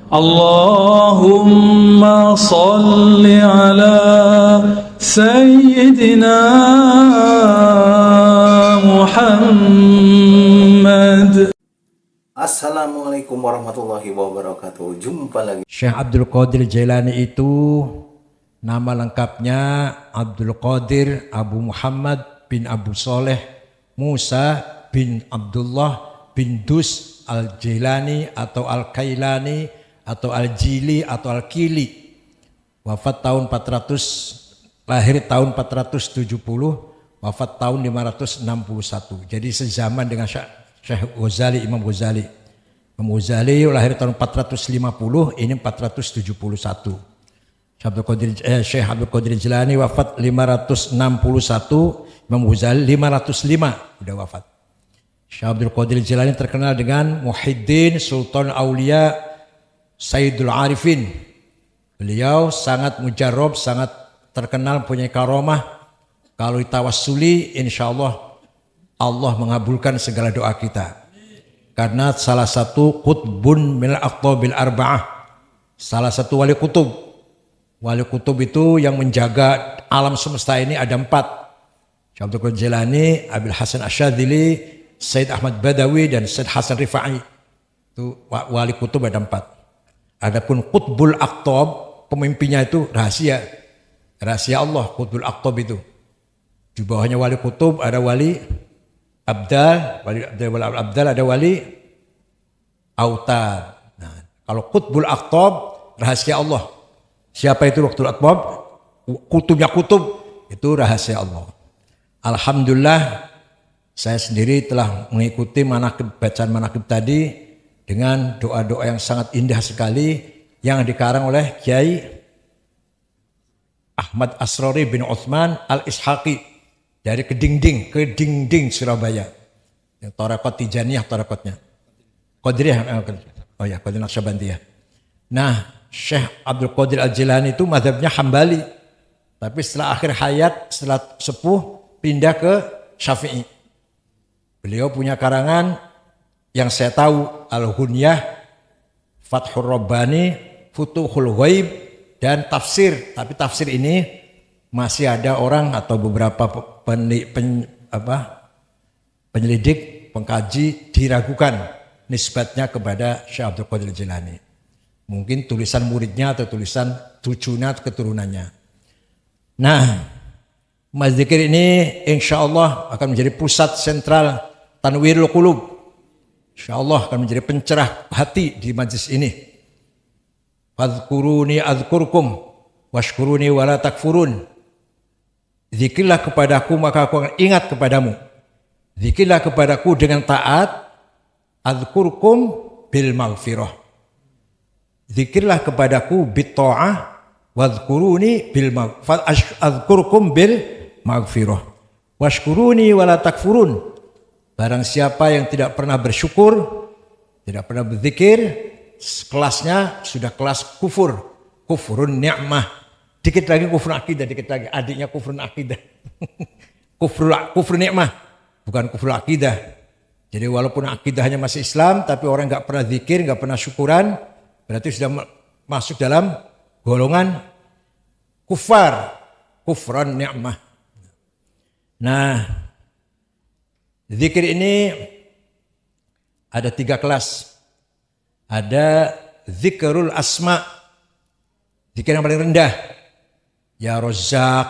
Allahumma salli ala Sayyidina Muhammad. Assalamualaikum warahmatullahi wabarakatuh. Jumpa lagi. Syekh Abdul Qadir Jailani itu nama lengkapnya Abdul Qadir Abu Muhammad bin Abu Soleh Musa bin Abdullah bin Dus Al-Jailani atau Al-Kailani atau Al-Jili atau Al-Kili. Wafat tahun 400, lahir tahun 470, wafat tahun 561. Jadi sezaman dengan Syekh Ghazali, Imam Ghazali. Imam Ghazali lahir tahun 450, ini 471. Syekh Abdul Qadir Jailani wafat 561, Imam Ghazali 505 udah wafat. Syekh Abdul Qadir Jailani terkenal dengan Muhyiddin Sultan Aulia Sayyidul Arifin. Beliau sangat mujarab, sangat terkenal punya karomah. Kalau ditawassuli insyaallah Allah mengabulkan segala doa kita. Karena salah satu qutbun min al-aqtabil arba'ah. Salah satu wali kutub. Wali kutub itu yang menjaga alam semesta ini ada 4. Syekh Abdul Qadir Jailani, Abil Hasan Asyadzili, Sayyid Ahmad Badawi dan Sayyid Hasan Rifai. Itu wali kutub ada 4. Adapun Qutbul Aqtab, pemimpinnya itu rahasia. Rahasia Allah, Qutbul Aqtab itu. Di bawahnya wali kutub ada wali Abdal, ada wali Autar. Nah, kalau Qutbul Aqtab, rahasia Allah. Siapa itu Qutbul Aqtab? Kutubnya kutub, itu rahasia Allah. Alhamdulillah, saya sendiri telah mengikuti bacaan manaqib tadi dengan doa-doa yang sangat indah sekali yang dikarang oleh Kiai Ahmad Asrori bin Utsman Al-Ishaqi dari Kedingding Surabaya. Yang Thariqat Tijaniyah Thariqatnya. Qadiriyah, Qadir Naqsyabandiyah. Nah, Syekh Abdul Qadir Al-Jailani itu mazhabnya Hambali. Tapi setelah akhir hayat, setelah sepuh pindah ke Syafi'i. Beliau punya karangan yang saya tahu Al-Hunyah, Fathur Rabbani, Futuhul Ghaib dan tafsir. Tapi tafsir ini masih ada orang atau beberapa penyelidik, pengkaji diragukan nisbatnya kepada Syekh Abdul Qadir Jailani. Mungkin tulisan muridnya atau tulisan cucunya atau keturunannya. Nah, Majlis Dzikir ini insya Allah akan menjadi pusat sentral Tanwirul Qulub. InsyaAllah akan menjadi pencerah hati di majlis ini. Fadhkuruni adhkurkum washkuruni wala takfurun. Zikirlah kepadaku maka aku akan ingat kepadamu. Zikirlah kepadaku dengan taat. Adhkurkum bil maghfirah. Zikirlah kepadaku bit ta'ah. Wadhkuruni bil maghfirah. Adhkurkum bil maghfirah. Washkuruni wala takfurun. Barang siapa yang tidak pernah bersyukur, tidak pernah berzikir, kelasnya sudah kelas kufur. Kufurun ni'mah. Dikit lagi kufur akidah, dikit lagi. Adiknya kufurun akidah. Kufur ni'mah, bukan kufur akidah. Jadi walaupun akidahnya masih Islam, tapi orang nggak pernah zikir, nggak pernah syukuran, berarti sudah masuk dalam golongan kufar. Kufran ni'mah. Nah, zikir ini ada 3 kelas. Ada zikrul asma, zikir yang paling rendah. Ya Razzaq,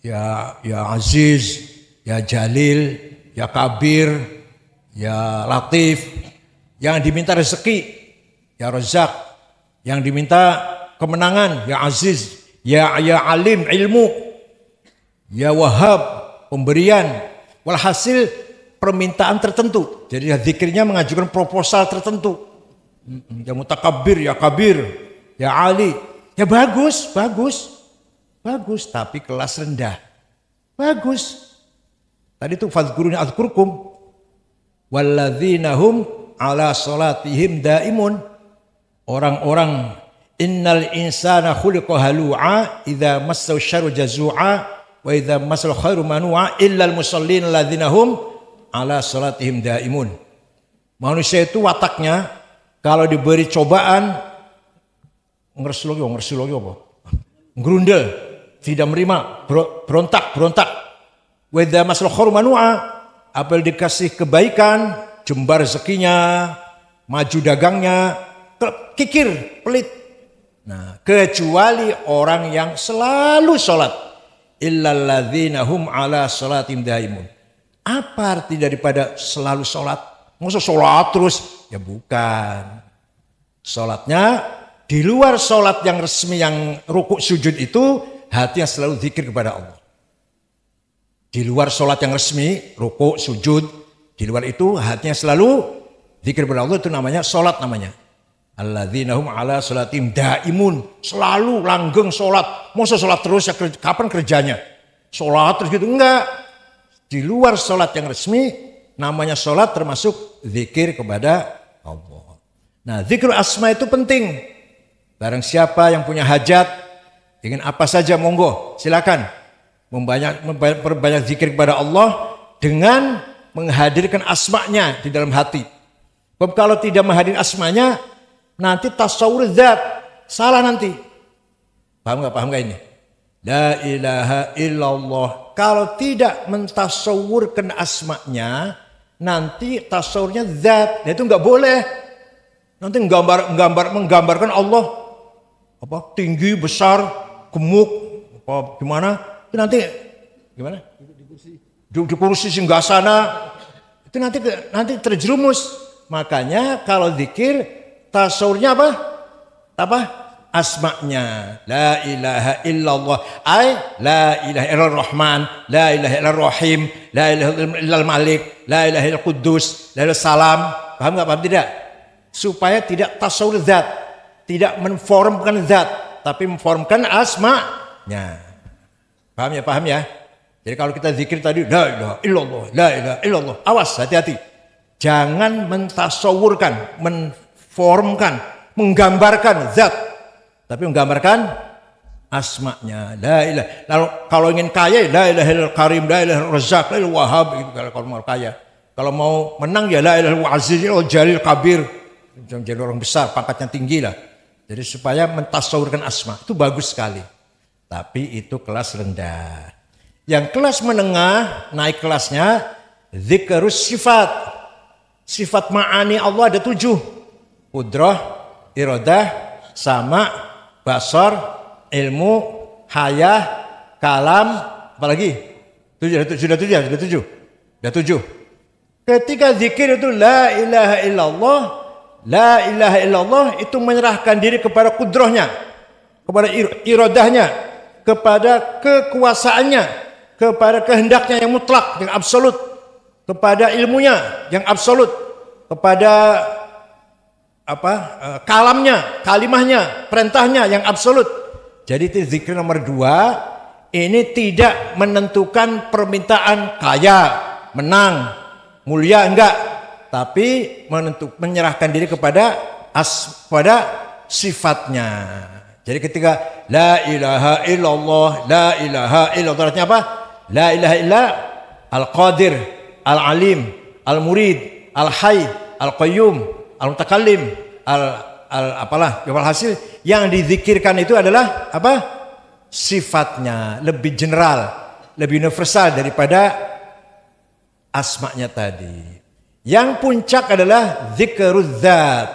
ya Aziz, ya Jalil, ya Kabir, ya Latif. Yang diminta rezeki, ya Razzaq. Yang diminta kemenangan, ya Aziz, ya Alim, ilmu, ya Wahhab, pemberian. Walhasil permintaan tertentu. Jadi zikirnya mengajukan proposal tertentu. Ya Mutakabbir, ya Kabir, ya Ali. Ya bagus. Tapi kelas rendah. Bagus. Tadi itu fadhkuruni adhkurkum. Walladzina hum ala salatihim daimun. Orang-orang innal insana khuliqa halu'a idza massahu syarru jazu'a wa idza massal khairu manu'a illal musallin alladzina hum ala salatihim daimun. Manusia itu wataknya kalau diberi cobaan ngersi lagi apa? Grundel, tidak menerima, berontak. Weda masalah khurmanua, apel dikasih kebaikan, jembar rezekinya, maju dagangnya, kikir, pelit. Nah, kecuali orang yang selalu sholat. Illalladzina hum ala sholatim daimun. Apa arti daripada selalu sholat? Masa sholat terus? Ya bukan. Sholatnya di luar sholat yang resmi yang rukuk sujud itu hatinya selalu zikir kepada Allah. Di luar sholat yang resmi, rukuk, sujud, di luar itu hatinya selalu zikir kepada Allah, itu namanya sholat namanya. Alladzina hum ala sholatim daimun, selalu langgeng sholat. Masa sholat terus ya kapan kerjanya? Sholat terus gitu, enggak. Di luar sholat yang resmi, namanya sholat termasuk zikir kepada Allah. Nah, zikir asma itu penting. Barang siapa yang punya hajat, ingin apa saja monggo, silakan. Memperbanyak zikir kepada Allah dengan menghadirkan asma'nya di dalam hati. Sebab kalau tidak menghadirkan asma'nya, nanti tasawur zat, salah nanti. Paham gak ini? La ilaha illallah. Kalau tidak mentasawurkan asma'nya, nanti tasawurnya zat. Nah, itu gak boleh. Nanti menggambarkan Allah apa tinggi, besar, gemuk, apa gimana? Itu nanti gimana? Di kursi singgasana. Itu nanti terjerumus. Makanya kalau zikir tasawurnya apa? Asma'nya. La ilaha illallah. La ilaha illallah rahman, la ilaha illallah rahim, la ilaha illallah malik, la ilaha illallah kudus, la ilaha salam. Paham enggak? Paham tidak? Supaya tidak tasawur zat, tidak menformkan zat, tapi memformkan asma'nya. Paham ya? Jadi kalau kita zikir tadi la ilaha illallah, la ilaha illallah. Awas, hati-hati. Jangan mentasawurkan, menformkan, menggambarkan zat, tapi menggambarkan asma'nya. La ilaha. Lalu kalau ingin kaya, la ilaha illallah karim, la ilaha illallah razzaq, la ilaha wahhab gitu kalau mau kaya. Kalau mau menang ya la ilaha illallah aziz, jalil kabir. Jadi orang besar, pangkatnya tinggi lah. Jadi supaya mentasawurkan asma, itu bagus sekali. Tapi itu kelas rendah. Yang kelas menengah, naik kelasnya, zikrus sifat. Sifat ma'ani Allah ada 7. Qudrah, iradah, sama, basar, ilmu, hayah, kalam, apalagi? Sudah 7. Ketika zikir itu la ilaha illallah, la ilaha illallah itu menyerahkan diri kepada kudrahnya, kepada iradahnya, kepada kekuasaannya, kepada kehendaknya yang mutlak, yang absolut, kepada ilmunya yang absolut, kepada kalamnya, kalimahnya, perintahnya yang absolut. Jadi itu zikir nomor 2, ini tidak menentukan permintaan kaya, menang, mulia, enggak, tapi menyerahkan diri kepada sifatnya. Jadi ketika la ilaha illallah, la ilaha illallah artinya apa? La ilaha illa al-qadir, al-alim, al-murid, al-hayy, al-qayyum, al-mutakallim, apalah hasil yang dizikirkan itu adalah apa? Sifatnya lebih general, lebih universal daripada asma'nya tadi. Yang puncak adalah zikruz zat.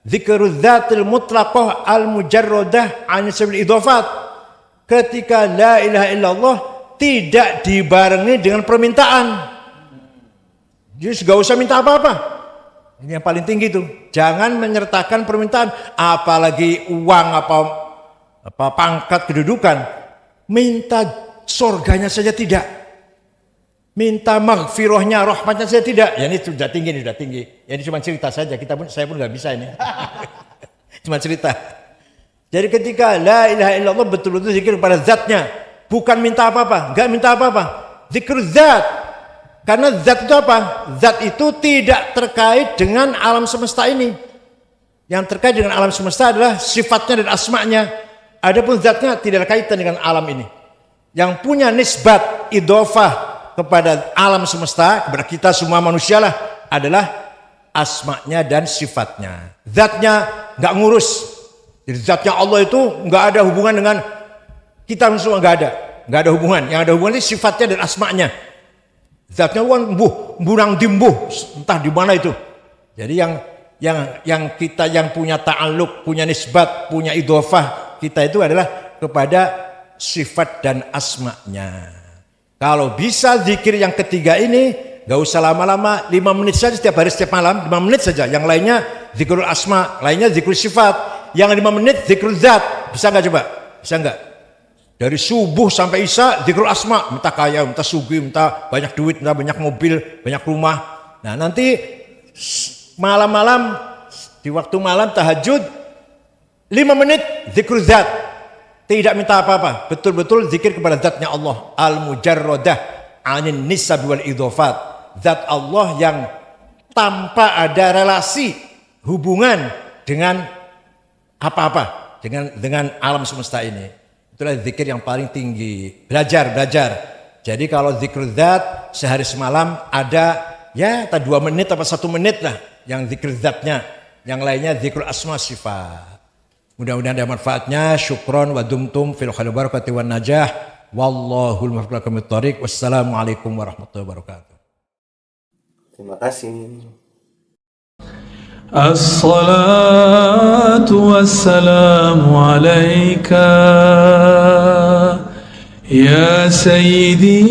Zikruz zatil mutlaqah al-mujarradah an sabil idhafat. Ketika la ilaha illallah tidak dibarengi dengan permintaan. Jadi enggak usah minta apa-apa. Ini yang paling tinggi itu. Jangan menyertakan permintaan, apalagi uang, apa pangkat, kedudukan. Minta surganya saja tidak. Minta maghfirahnya, rahmatnya saja tidak. Ya ini sudah tinggi. Ya ini cuma cerita saja. Saya pun nggak bisa ini. Cuma cerita. Jadi ketika la ilaha illallah betul-betul zikir kepada zatnya, bukan minta apa-apa, nggak minta apa-apa. Zikir zat. Karena zat itu apa? Zat itu tidak terkait dengan alam semesta ini. Yang terkait dengan alam semesta adalah sifatnya dan asma'nya. Adapun zatnya tidak ada kaitan dengan alam ini. Yang punya nisbat idhofah kepada alam semesta, kepada kita semua manusia lah, adalah asma'nya dan sifatnya. Zatnya nggak ngurus. Jadi zatnya Allah itu nggak ada hubungan dengan kita semua, nggak ada hubungan. Yang ada hubungan itu sifatnya dan asmanya. Zatnya kan burang dimbuh, entah di mana itu. Jadi yang kita yang punya ta'alluq, punya nisbat, punya idhofah kita itu adalah kepada sifat dan asmanya. Kalau bisa zikir yang ketiga ini, gak usah lama-lama, 5 menit saja setiap hari, setiap malam, 5 menit saja. Yang lainnya zikrul asma, lainnya zikrul sifat. Yang 5 menit zikrul zat. Bisa gak coba? Bisa gak? Dari subuh sampai isya zikrul asma. Minta kaya, minta sugih, minta banyak duit, minta banyak mobil, banyak rumah. Nah nanti malam-malam, di waktu malam tahajud, 5 menit zikrul zat. Tidak minta apa-apa, betul-betul zikir kepada zatnya Allah. Al-mujarradah anin nisab wal idhofat. Zat Allah yang tanpa ada relasi, hubungan dengan apa-apa, dengan alam semesta ini. Itulah zikir yang paling tinggi. Belajar. Jadi kalau zikrul zat sehari semalam ada ya 2 menit atau 1 menit lah yang zikir zatnya. Yang lainnya zikrul asma sifat. Mudah-mudahan ada manfaatnya. Syukron wa dumtum fil khairi barakati wan najah. Wallahul muwaffiq ila thoriq. Wassalamualaikum warahmatullahi wabarakatuh. Terima kasih. As-salatu wassalamu alayka ya sayyidi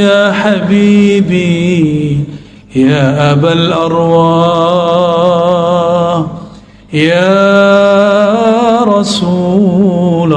ya habibi ya abal arwah ya Rasulullah.